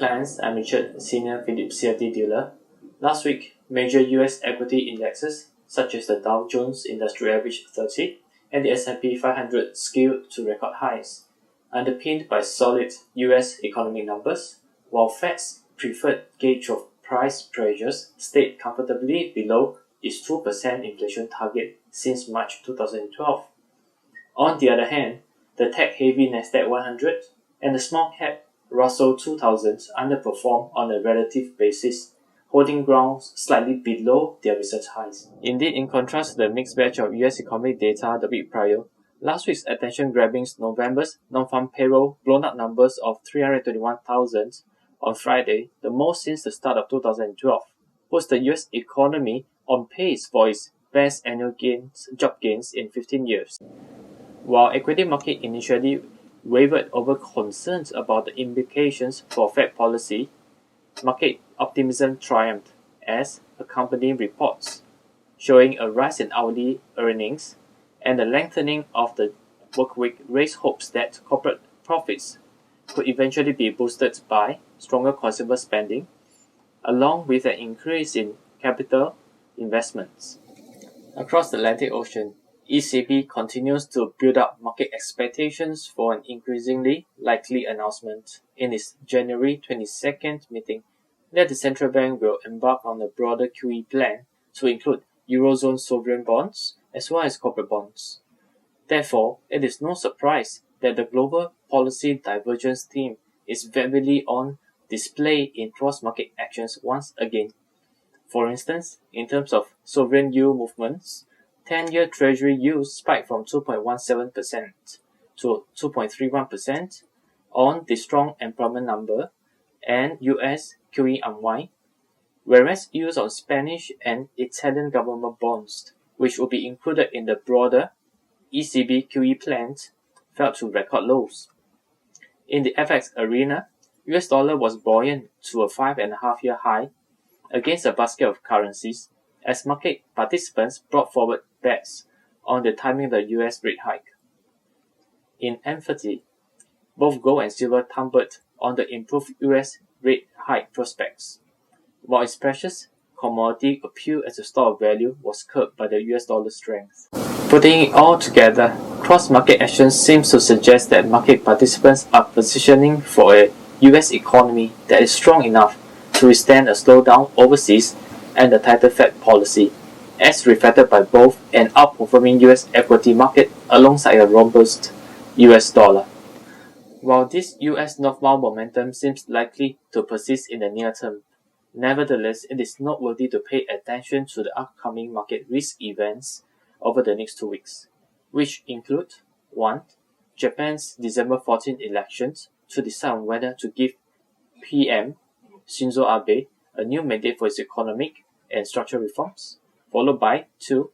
clients, I'm Richard, Senior Phillip CFD dealer. Last week, major US equity indexes such as the Dow Jones Industrial Average 30 and the S&P 500 scaled to record highs, underpinned by solid US economic numbers, while Fed's preferred gauge of price pressures stayed comfortably below its 2% inflation target since March 2012. On the other hand, the tech-heavy Nasdaq 100 and the small-cap Russell 2000 underperformed on a relative basis, holding ground slightly below their recent highs. Indeed, in contrast to the mixed batch of US economic data the week prior, last week's attention-grabbing November's non-farm payroll blown-up numbers of 321,000 on Friday, the most since the start of 2012, puts the US economy on pace for its best annual job gains in 15 years. While equity market initially wavered over concerns about the implications for Fed policy, market optimism triumphed as accompanying reports showing a rise in hourly earnings and the lengthening of the workweek raised hopes that corporate profits could eventually be boosted by stronger consumer spending, along with an increase in capital investments. Across the Atlantic Ocean, ECB continues to build up market expectations for an increasingly likely announcement in its January 22nd meeting that the central bank will embark on a broader QE plan to include Eurozone sovereign bonds as well as corporate bonds. Therefore, it is no surprise that the global policy divergence theme is vividly on display in cross-market actions once again. For instance, in terms of sovereign yield movements, 10-year Treasury yields spiked from 2.17% to 2.31% on the strong employment number and US QE unwind, whereas yields on Spanish and Italian government bonds, which will be included in the broader ECB QE plans, fell to record lows. In the FX arena, US dollar was buoyant to a 5.5-year high against a basket of currencies as market participants brought forward bets on the timing of the US rate hike. In empathy, both gold and silver tumbled on the improved US rate hike prospects, while its precious commodity appeal as a store of value was curbed by the US dollar strength. Putting it all together, cross-market action seems to suggest that market participants are positioning for a US economy that is strong enough to withstand a slowdown overseas and the tighter Fed policy, as reflected by both an outperforming US equity market alongside a robust US dollar. While this US northbound momentum seems likely to persist in the near term, nevertheless, it is noteworthy to pay attention to the upcoming market risk events over the next 2 weeks, which include 1. Japan's December 14 elections to decide on whether to give PM Shinzo Abe a new mandate for its economic and structural reforms, followed by 2.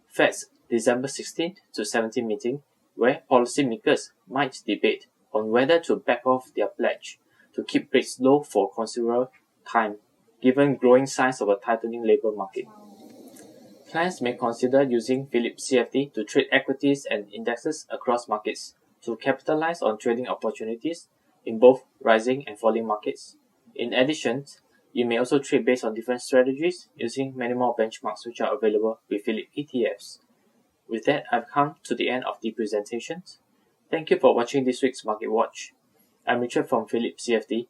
Fed's December 16 to 17 meeting, where policymakers might debate on whether to back off their pledge to keep rates low for considerable time, given growing signs of a tightening labor market. Clients may consider using Phillip CFD to trade equities and indexes across markets to capitalize on trading opportunities in both rising and falling markets. In addition, you may also trade based on different strategies using many more benchmarks which are available with Phillip ETFs. With that, I've come to the end of the presentation. Thank you for watching this week's Market Watch. I'm Richard from Phillip CFD.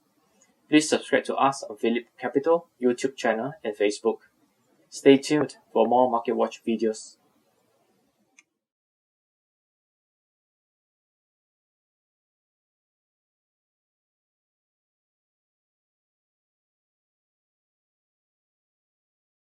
Please subscribe to us on PhillipCapital YouTube channel and Facebook. Stay tuned for more Market Watch videos.